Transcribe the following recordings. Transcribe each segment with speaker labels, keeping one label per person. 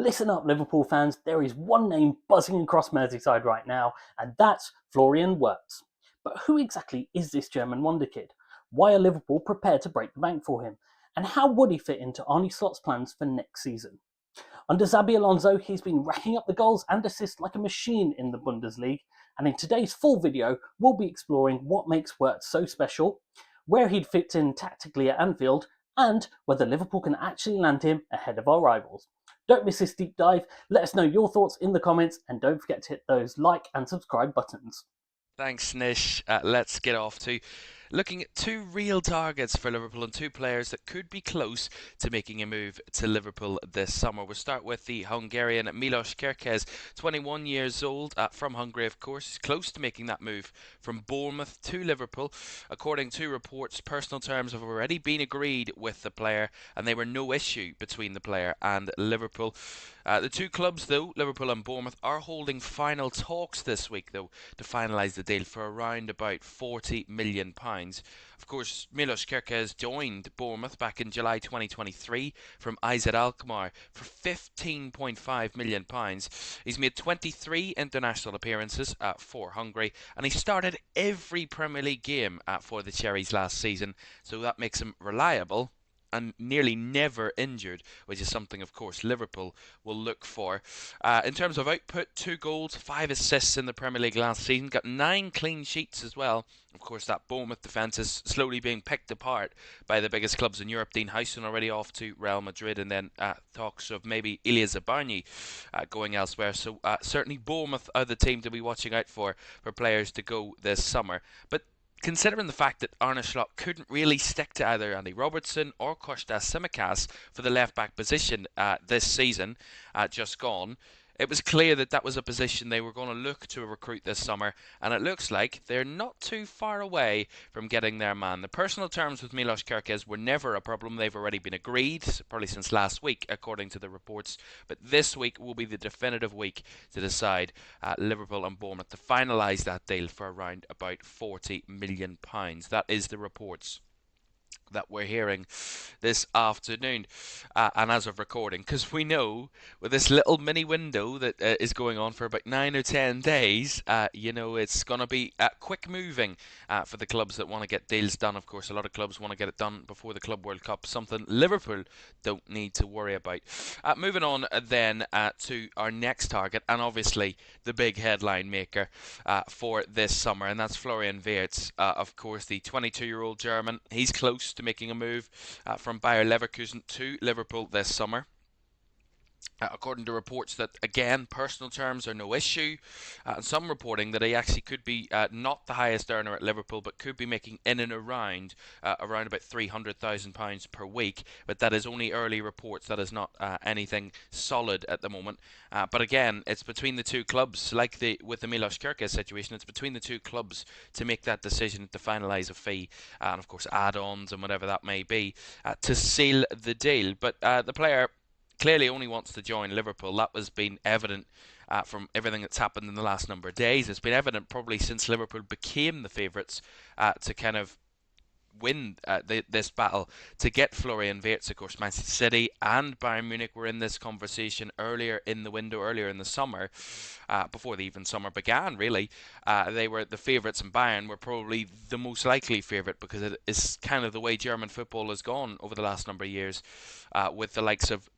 Speaker 1: Listen up, Liverpool fans, there is one name buzzing across Merseyside right now, and that's Florian Wirtz. But who exactly is this German wonderkid? Why are Liverpool prepared to break the bank for him? And how would he fit into Arne Slot's plans for next season? Under Xabi Alonso, he's been racking up the goals and assists like a machine in the Bundesliga, and in today's full video, we'll be exploring what makes Wirtz so special, where he'd fit in tactically at Anfield, and whether Liverpool can actually land him ahead of our rivals. Don't miss this deep dive. Let us know your thoughts in the comments, and don't forget to hit those like and subscribe buttons.
Speaker 2: Thanks, Nish. Let's get off to looking at two real targets for Liverpool and two players that could be close to making a move to Liverpool this summer. We'll start with the Hungarian Milos Kerkez, 21 years old, from Hungary, of course. He's close to making that move from Bournemouth to Liverpool. According to reports, personal terms have already been agreed with the player, and they were no issue between the player and Liverpool. The two clubs, though, Liverpool and Bournemouth, are holding final talks this week, though, to finalise the deal for around about £40 million. Of course, Milos Kerkez joined Bournemouth back in July 2023 from AZ Alkmaar for £15.5 million. He's made 23 international appearances for Hungary, and he started every Premier League game for the Cherries last season, so that makes him reliable and nearly never injured, which is something, of course, Liverpool will look for. In terms of output, 2 goals, 5 assists in the Premier League last season, got 9 clean sheets as well. Of course, that Bournemouth defence is slowly being picked apart by the biggest clubs in Europe. Dean Howson already off to Real Madrid, and then talks of maybe Ilya Zabarny going elsewhere. So certainly Bournemouth are the team to be watching out for players to go this summer. But considering the fact that Arne Slot couldn't really stick to either Andy Robertson or Kostas Tsimikas for the left-back position this season, just gone, it was clear that that was a position they were going to look to recruit this summer, and it looks like they're not too far away from getting their man. The personal terms with Milos Kerkez were never a problem. They've already been agreed, probably since last week, according to the reports. But this week will be the definitive week to decide Liverpool and Bournemouth to finalise that deal for around about £40 million. That is the reports that we're hearing this afternoon, and as of recording, because we know with this little mini window that is going on for about 9 or 10 days, it's going to be quick moving for the clubs that want to get deals done. Of course, a lot of clubs want to get it done before the Club World Cup, something Liverpool don't need to worry about. Moving on then to our next target, and obviously the big headline maker for this summer, and that's Florian Wirtz, of course, the 22-year-old German. He's close to making a move from Bayer Leverkusen to Liverpool this summer. According to reports that, again, personal terms are no issue, and some reporting that he actually could be not the highest earner at Liverpool, but could be making in and around about £300,000 per week. But that is only early reports. That is not anything solid at the moment. But again, it's between the two clubs, like with the Milos Kerkez situation. It's between the two clubs to make that decision to finalise a fee, and of course add-ons and whatever that may be, to seal the deal. But the player clearly only wants to join Liverpool. That was been evident from everything that's happened in the last number of days. It's been evident probably since Liverpool became the favourites to kind of win this battle to get Florian Wirtz. Of course, Manchester City and Bayern Munich were in this conversation earlier in the window, earlier in the summer, before the even summer began, really. They were the favourites, and Bayern were probably the most likely favourite, because it is kind of the way German football has gone over the last number of years, with the likes of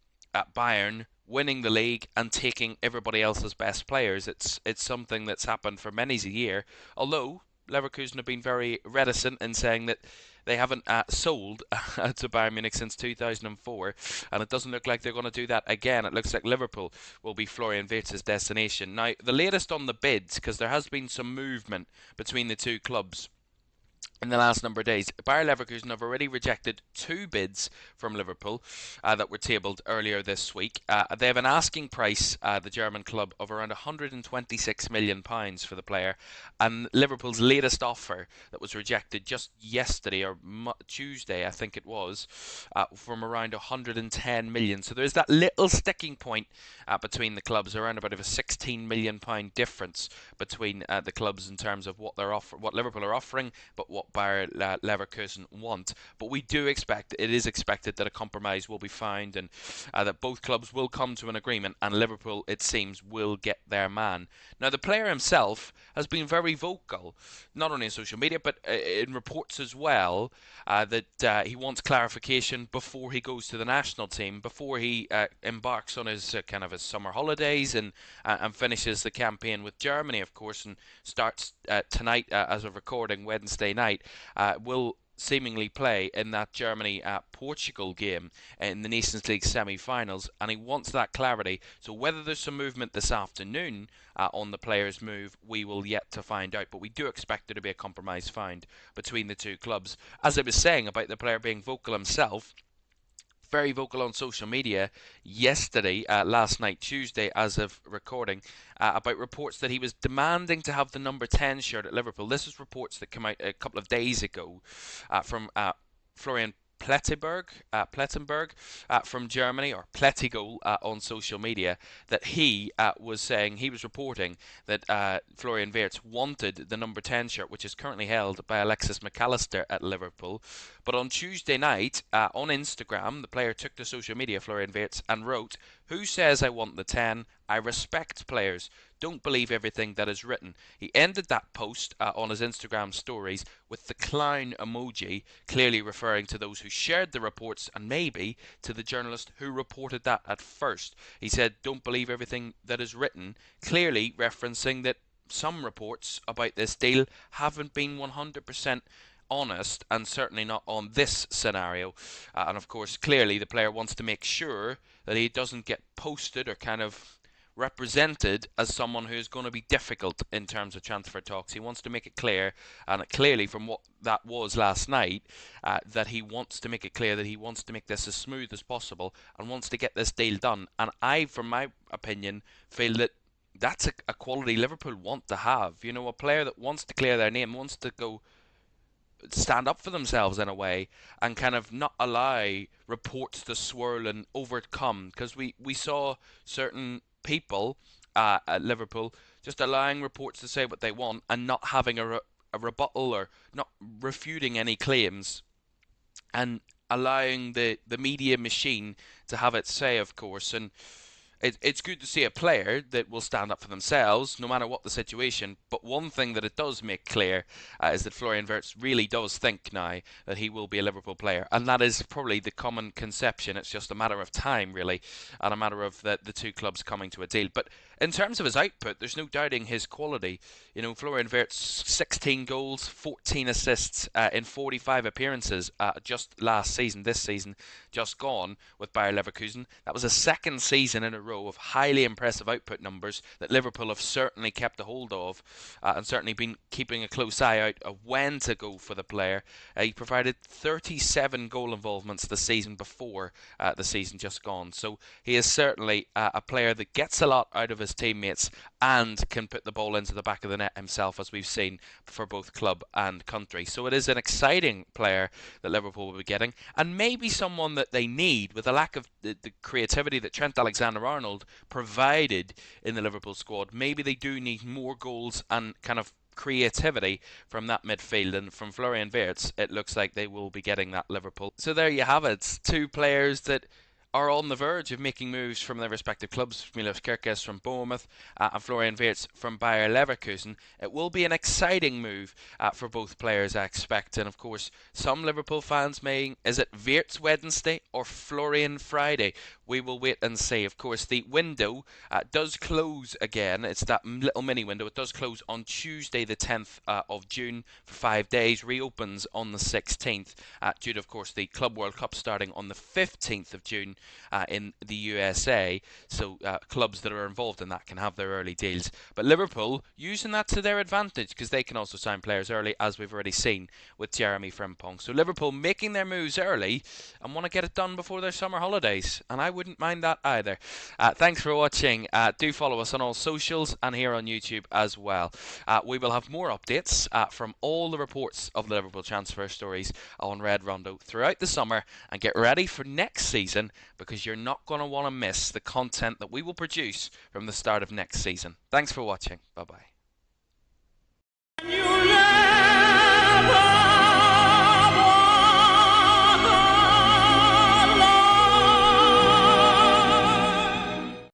Speaker 2: Bayern winning the league and taking everybody else's best players. It's something that's happened for many a year, although Leverkusen have been very reticent in saying that they haven't sold to Bayern Munich since 2004, and it doesn't look like they're going to do that again. It looks like Liverpool will be Florian Wirtz's destination. Now, the latest on the bids, because there has been some movement between the two clubs in the last number of days, Bayer Leverkusen have already rejected 2 bids from Liverpool that were tabled earlier this week. They have an asking price, the German club, of around £126 million for the player, and Liverpool's latest offer that was rejected just yesterday, or Tuesday I think it was, from around £110 million. So there's that little sticking point between the clubs, around about a £16 million difference between the clubs in terms of what Liverpool are offering, but what what Bayer Leverkusen want. But we do expect, it is expected that a compromise will be found, and that both clubs will come to an agreement, and Liverpool, it seems, will get their man. Now, the player himself has been very vocal, not only on social media, but in reports as well, that he wants clarification before he goes to the national team, before he embarks on his kind of his summer holidays and finishes the campaign with Germany, of course, and starts tonight as of recording, Wednesday night. Will seemingly play in that Germany-Portugal game in the Nations League semi-finals, and he wants that clarity. So whether there's some movement this afternoon on the player's move, we will yet to find out, but we do expect there to be a compromise found between the two clubs. As I was saying about the player being vocal himself, very vocal on social media yesterday, last night, Tuesday, as of recording, about reports that he was demanding to have the number 10 shirt at Liverpool. This is reports that came out a couple of days ago from Florian Plettenberg from Germany, or Plettigol on social media, that he was reporting that Florian Wirtz wanted the number 10 shirt, which is currently held by Alexis McAllister at Liverpool. But on Tuesday night, on Instagram, the player took to social media, Florian Wirtz, and wrote, "Who says I want the 10? I respect players. Don't believe everything that is written." He ended that post on his Instagram stories with the clown emoji, clearly referring to those who shared the reports and maybe to the journalist who reported that at first. He said, "Don't believe everything that is written," clearly referencing that some reports about this deal haven't been 100% honest, and certainly not on this scenario. And of course, clearly the player wants to make sure that he doesn't get posted or kind of represented as someone who's going to be difficult in terms of transfer talks. He wants to make it clear, and clearly from what that was last night, that he wants to make it clear that he wants to make this as smooth as possible and wants to get this deal done. And I, from my opinion, feel that that's a quality Liverpool want to have. You know, a player that wants to clear their name, wants to go stand up for themselves in a way, and kind of not allow reports to swirl and overcome, because we saw certain people at Liverpool just allowing reports to say what they want and not having a rebuttal or not refuting any claims, and allowing the media machine to have its say, of course. And it's good to see a player that will stand up for themselves no matter what the situation. But one thing that it does make clear is that Florian Wirtz really does think now that he will be a Liverpool player, and that is probably the common conception. It's just a matter of time, really, and a matter of the two clubs coming to a deal. But in terms of his output, there's no doubting his quality. You know, Florian Wirtz, 16 goals, 14 assists in 45 appearances just last season. This season just gone with Bayer Leverkusen. That was a second season in a row of highly impressive output numbers that Liverpool have certainly kept a hold of, and certainly been keeping a close eye out of when to go for the player. He provided 37 goal involvements the season before the season just gone. So he is certainly a player that gets a lot out of his teammates and can put the ball into the back of the net himself, as we've seen for both club and country. So it is an exciting player that Liverpool will be getting, and maybe someone that they need, with a lack of the creativity that Trent Alexander-Arnold provided in the Liverpool squad. Maybe they do need more goals and kind of creativity from that midfield, and from Florian Wirtz it looks like they will be getting that, Liverpool. So there you have it, two players that are on the verge of making moves from their respective clubs. Milos Kerkez from Bournemouth and Florian Wirtz from Bayer Leverkusen. It will be an exciting move for both players, I expect. And of course, some Liverpool fans may, is it Wirtz Wednesday or Florian Friday? We will wait and see. Of course, the window does close again. It's that little mini window. It does close on Tuesday the 10th of June for 5 days. Reopens on the 16th due to, of course, the Club World Cup starting on the 15th of June in the USA. So clubs that are involved in that can have their early deals. But Liverpool using that to their advantage, because they can also sign players early, as we've already seen with Jeremy Frimpong. So Liverpool making their moves early and want to get it done before their summer holidays. And I wouldn't mind that either. Thanks for watching. Do follow us on all socials and here on YouTube as well. We will have more updates from all the reports of the Liverpool transfer stories on Red Rondo throughout the summer, and get ready for next season, because you're not going to want to miss the content that we will produce from the start of next season. Thanks for watching. Bye bye.